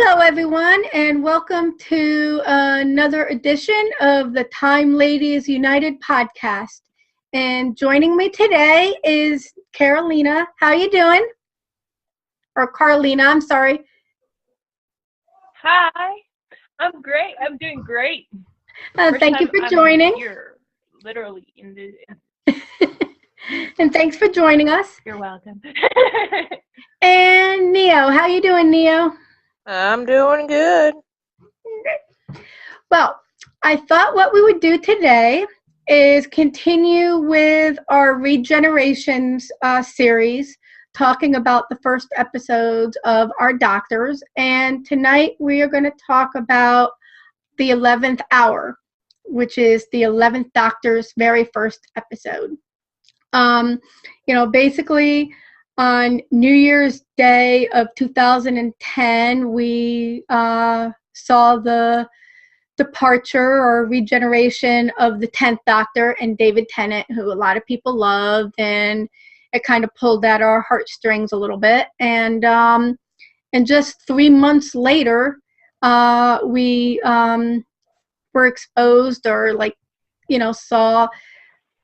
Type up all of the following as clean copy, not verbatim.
Hello, everyone, and welcome to another edition of the Time Ladies United podcast. And joining me today is Carolina. How you doing? Or Carlina, I'm sorry. Hi, I'm great. I'm doing great. Thank you for joining. Here, literally in the. And thanks for joining us. You're welcome. And Neo, how you doing, Neo? I'm doing good. Well, I thought what we would do today is continue with our Regenerations series, talking about the first episodes of our doctors. And tonight we are going to talk about the 11th Hour, which is the 11th Doctor's very first episode. Basically on New Year's Day of 2010, we saw the departure or regeneration of the 10th Doctor and David Tennant, who a lot of people loved, and it kind of pulled at our heartstrings a little bit. And just 3 months later, we were exposed or saw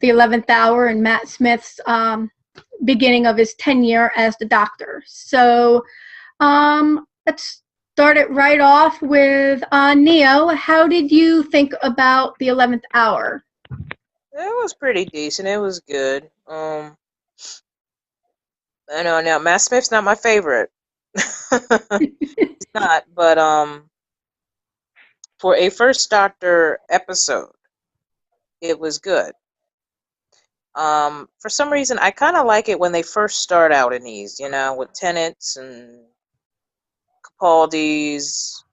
the 11th Hour and Matt Smith's beginning of his tenure as the Doctor. So let's start it right off with Neo. How did you think about the 11th Hour? It was pretty decent. It was good. I know now Matt Smith's not my favorite. It's not, but for a first Doctor episode, it was good. For some reason, I kind of like it when they first start out in these, with Tennant's and Capaldi's.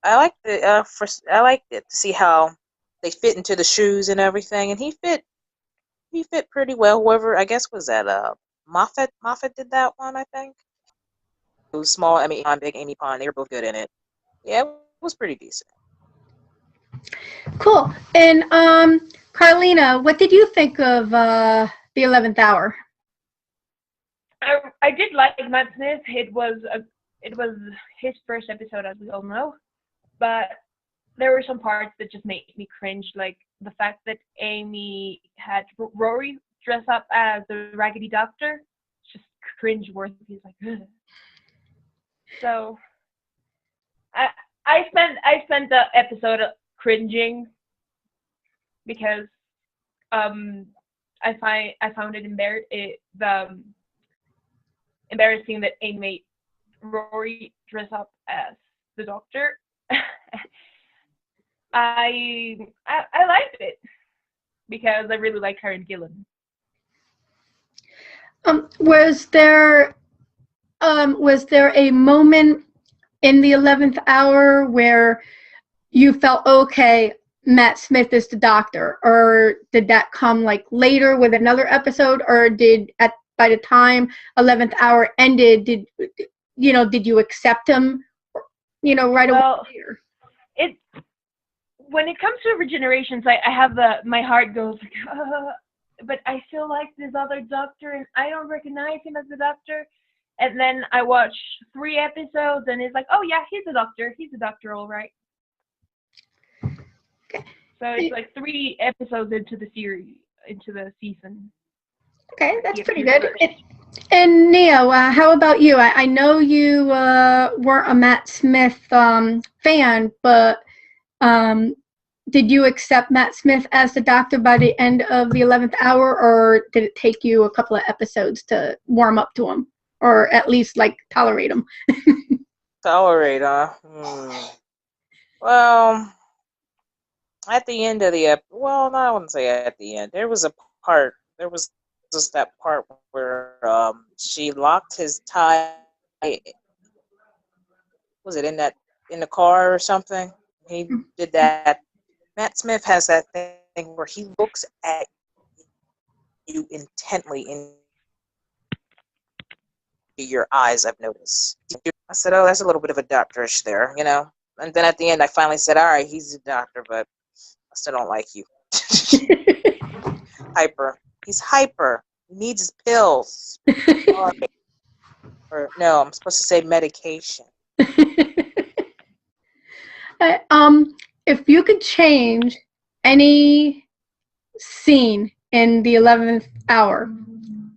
I liked it. I liked it to see how they fit into the shoes and everything, and he fit pretty well. Whoever, I guess, was that Moffat did that one, I think. It was small. I mean, Big Amy Pond. They were both good in it. Yeah, it was pretty decent. Cool. And Carlina, what did you think of the 11th Hour? I did like Matt Smith. It was his first episode, as we all know, but there were some parts that just made me cringe, like the fact that Amy had Rory dress up as the Raggedy Doctor. It's just cringe-worthy. He's like, ugh. So I spent the episode cringing because I found it embarrassing that Amy made Rory dress up as the Doctor. I liked it because I really like Karen Gillan. Was there a moment in the 11th Hour where you felt, okay, Matt Smith is the Doctor, or did that come later with another episode, or by the time 11th Hour ended, did you accept him, right away? When it comes to regenerations, I have my heart goes but I feel like this other Doctor, and I don't recognize him as the Doctor. And then I watch 3 episodes, and it's like, oh yeah, he's a Doctor. He's a Doctor, all right. Okay. So it's like 3 episodes into the season. Okay, that's pretty good. And Neo, how about you? I know you weren't a Matt Smith fan, but did you accept Matt Smith as the Doctor by the end of the 11th Hour, or did it take you a couple of episodes to warm up to him, or at least tolerate him? Tolerate, Well, at the end of the well, no, I wouldn't say at the end. There was just that part where she locked his tie. Was it in the car or something? He did that. Matt Smith has that thing where he looks at you intently in your eyes, I've noticed. I said, oh, that's a little bit of a doctorish there, And then at the end, I finally said, all right, he's a doctor, but I still don't like you. Hyper. He's hyper. He needs his pills. Or no, I'm supposed to say medication. If you could change any scene in the 11th hour,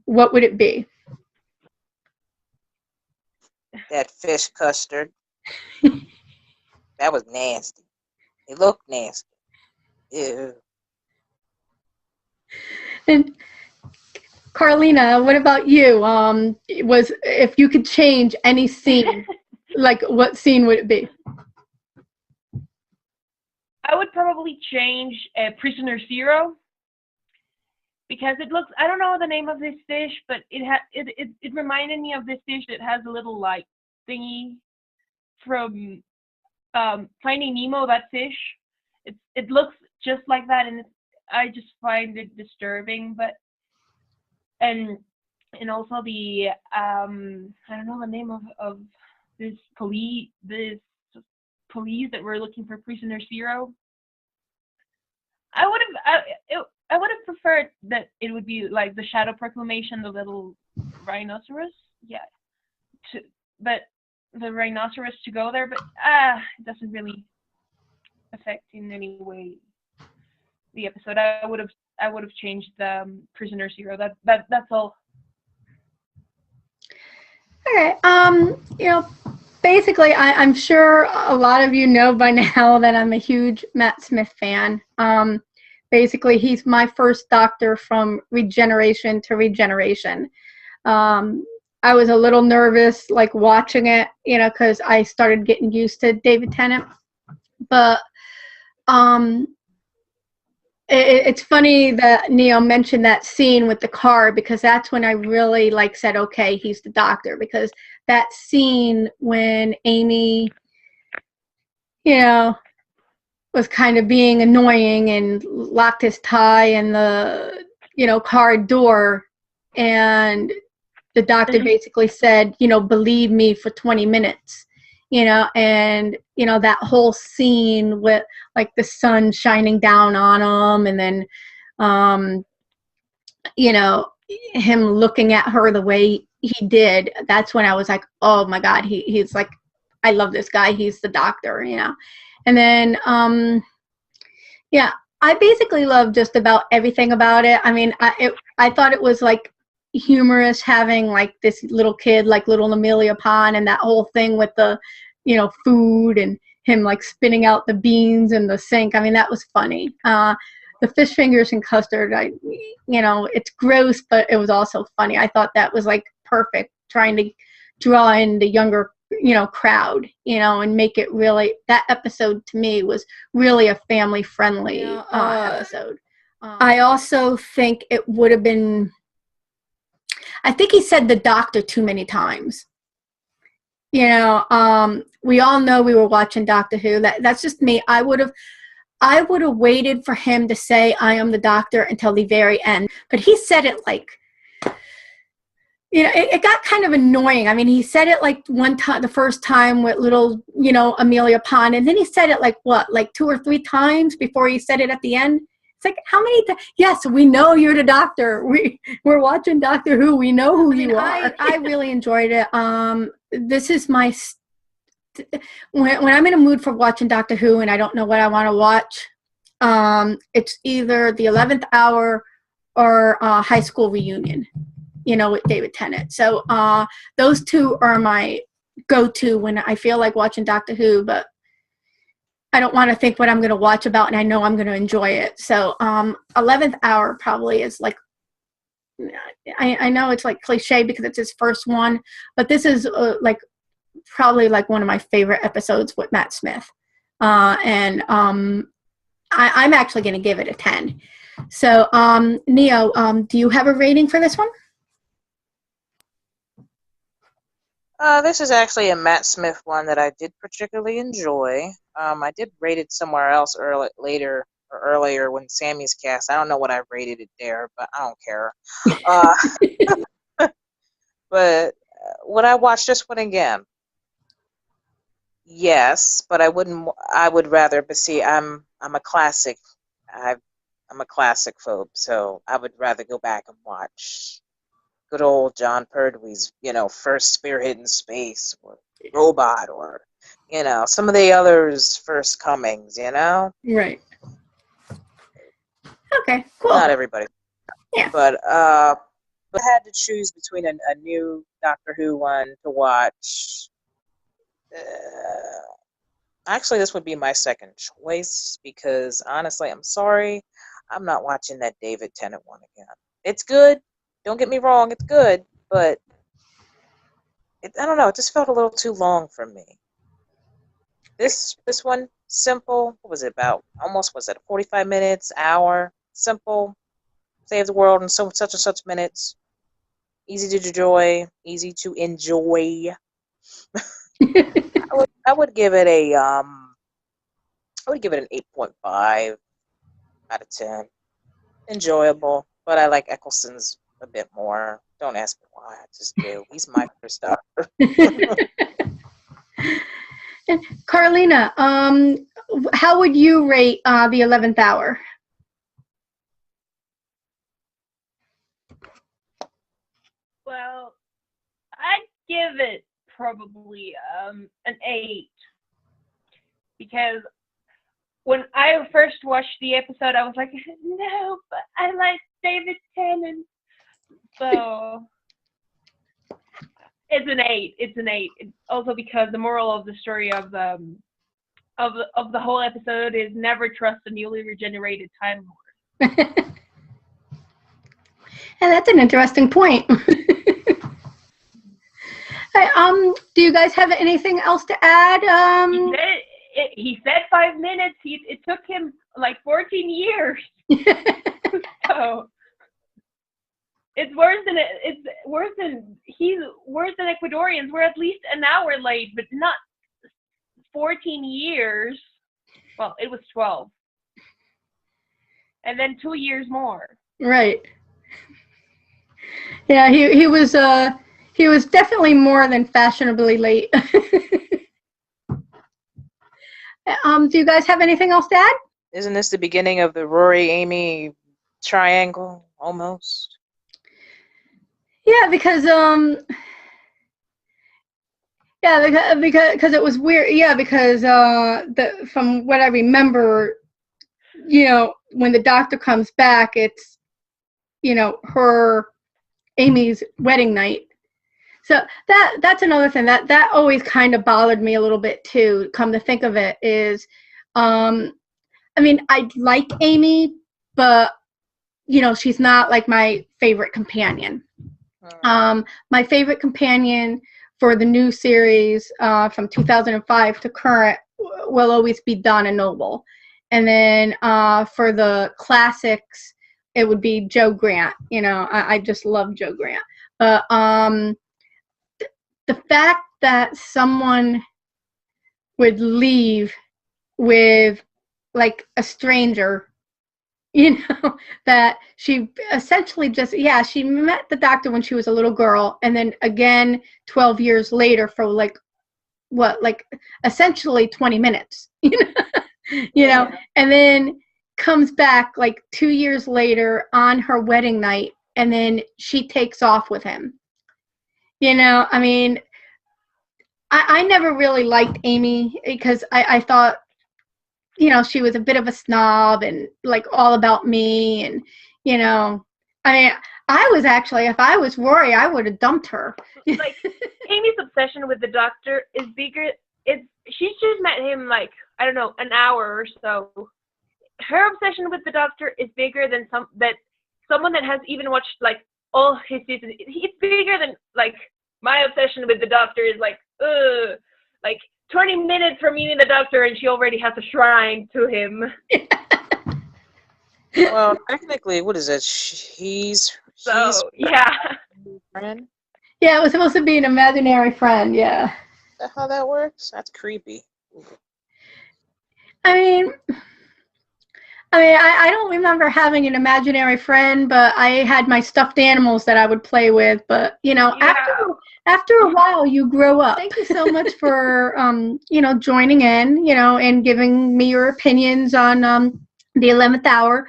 what would it be? That fish custard. That was nasty. It looked nasty. Ew. And Carlina, what about you? Was if you could change any scene, like what scene would it be? I would probably change Prisoner Zero because it looks. I don't know the name of this fish, but it reminded me of this fish that has a little like thingy from Finding Nemo. That fish. It looks just like that, and I just find it disturbing. But and also the I don't know the name of this police that were looking for Prisoner Zero. I would have I would have preferred that it would be like the Shadow Proclamation, the little rhinoceros. Yeah, but the rhinoceros to go there, but it doesn't really affect in any way the episode. I would have changed the Prisoner Zero. That's all. Okay. Basically, I'm sure a lot of you know by now that I'm a huge Matt Smith fan. Basically, he's my first Doctor from regeneration to regeneration. I was a little nervous, like watching it, because I started getting used to David Tennant. But it's funny that Neo mentioned that scene with the car, because that's when I really said, okay, he's the Doctor, because that scene when Amy, was kind of being annoying and locked his tie in the, car door, and the Doctor basically said, believe me for 20 minutes, and, that whole scene with the sun shining down on him, and then, him looking at her the way he did, that's when I was like, oh my God, he's like, I love this guy. He's the Doctor, And then, yeah, I basically love just about everything about it. I mean, I thought it was humorous having this little kid, little Amelia Pond, and that whole thing with the, food and him spitting out the beans in the sink. I mean, that was funny. The fish fingers and custard, it's gross, but it was also funny. I thought that was perfect, trying to draw in the younger, crowd, and make it really, that episode to me was really a family friendly episode. I also think it would have been, I think he said the Doctor too many times. We all know we were watching Doctor Who. That's just me. I would have waited for him to say, I am the Doctor, until the very end. But he said it it got kind of annoying. I mean, he said it one time, the first time with little, Amelia Pond. And then he said it 2 or 3 times before he said it at the end. It's how many times? Yes, we know you're the Doctor. We're watching Doctor Who. We know who you are. I really enjoyed it. This is my... When I'm in a mood for watching Doctor Who and I don't know what I want to watch, it's either the 11th Hour or High School Reunion, with David Tennant. So those two are my go-to when I feel like watching Doctor Who, but I don't want to think what I'm going to watch about, and I know I'm going to enjoy it. So 11th Hour probably is I know it's cliche because it's his first one, but this is probably one of my favorite episodes with Matt Smith. And I'm actually going to give it a 10. So, Neo, do you have a rating for this one? This is actually a Matt Smith one that I did particularly enjoy. I did rate it somewhere else earlier when Sammy's cast. I don't know what I rated it there, but I don't care. But would I watch this one again? Yes, but I wouldn't. I would rather. But see, I'm a classic. I'm a classic phobe, so I would rather go back and watch good old John Pertwee's, first spearheading space, or Robot, or, some of the others' first comings, Right. Okay, cool. Not everybody. Yeah. But I had to choose between a new Doctor Who one to watch. Actually, this would be my second choice because, honestly, I'm sorry, I'm not watching that David Tennant one again. It's good. Don't get me wrong, it's good, but I don't know. It just felt a little too long for me. This one, simple. What was it about? Almost, was it 45 minutes, hour? Simple. Save the world in such and such minutes. Easy to enjoy. Easy to enjoy. I would give it an 8.5 out of 10. Enjoyable, but I like Eccleston's a bit more. Don't ask me why. I just do. He's my first Doctor. Carlina, how would you rate the 11th Hour? Well, I'd give it probably an 8 because when I first watched the episode, I was like, no, but I like David Tennant, so it's an 8. It's an 8. It's also because the moral of the story of the whole episode is never trust a newly regenerated Time Lord. And that's an interesting point. Do you guys have anything else to add? He said 5 minutes. It took him like 14 years. So he's worse than Ecuadorians. We're at least an hour late, but not 14 years. Well, it was 12, and then 2 years more. Right. Yeah, he was definitely more than fashionably late. Do you guys have anything else to add? Isn't this the beginning of the Rory Amy triangle almost? Yeah, because because it was weird. Yeah, because from what I remember, when the Doctor comes back, it's Amy's wedding night. So that's another thing that always kind of bothered me a little bit too. Come to think of it, is, I mean, I like Amy, but she's not like my favorite companion. My favorite companion for the new series from 2005 to current will always be Donna Noble, and then for the classics, it would be Joe Grant. I just love Joe Grant, but the fact that someone would leave with like a stranger, that she essentially she met the Doctor when she was a little girl, and then again 12 years later for essentially 20 minutes, and then comes back like 2 years later on her wedding night, and then she takes off with him. I mean, I never really liked Amy because I thought, she was a bit of a snob and like all about me. And, I mean, I was actually, if I was Rory, I would have dumped her. Like, Amy's obsession with the Doctor is bigger. She's just met him like, I don't know, an hour or so. Her obsession with the Doctor is bigger than someone that has even watched like all his seasons. It's bigger than like my obsession with the Doctor is like 20 minutes from meeting the Doctor and she already has a shrine to him. Well, technically, what is it? He's yeah. Friend? Yeah, it was supposed to be an imaginary friend. Yeah. Is that how that works? That's creepy. I mean, I don't remember having an imaginary friend, but I had my stuffed animals that I would play with. But after a while, you grow up. Thank you so much for joining in, and giving me your opinions on the 11th Hour.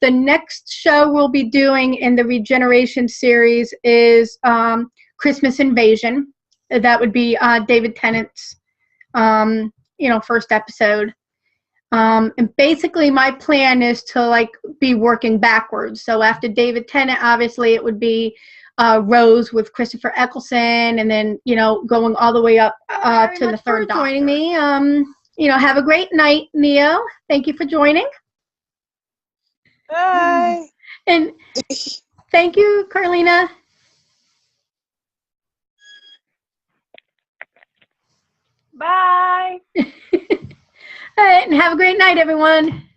The next show we'll be doing in the Regeneration series is Christmas Invasion. That would be David Tennant's, first episode. And basically my plan is to like be working backwards. So after David Tennant, obviously it would be Rose with Christopher Eccleston, and then, going all the way up to the third Doctor. Joining me. Have a great night, Neo. Thank you for joining. Bye. And thank you, Carlina. Bye. All right, and have a great night, everyone.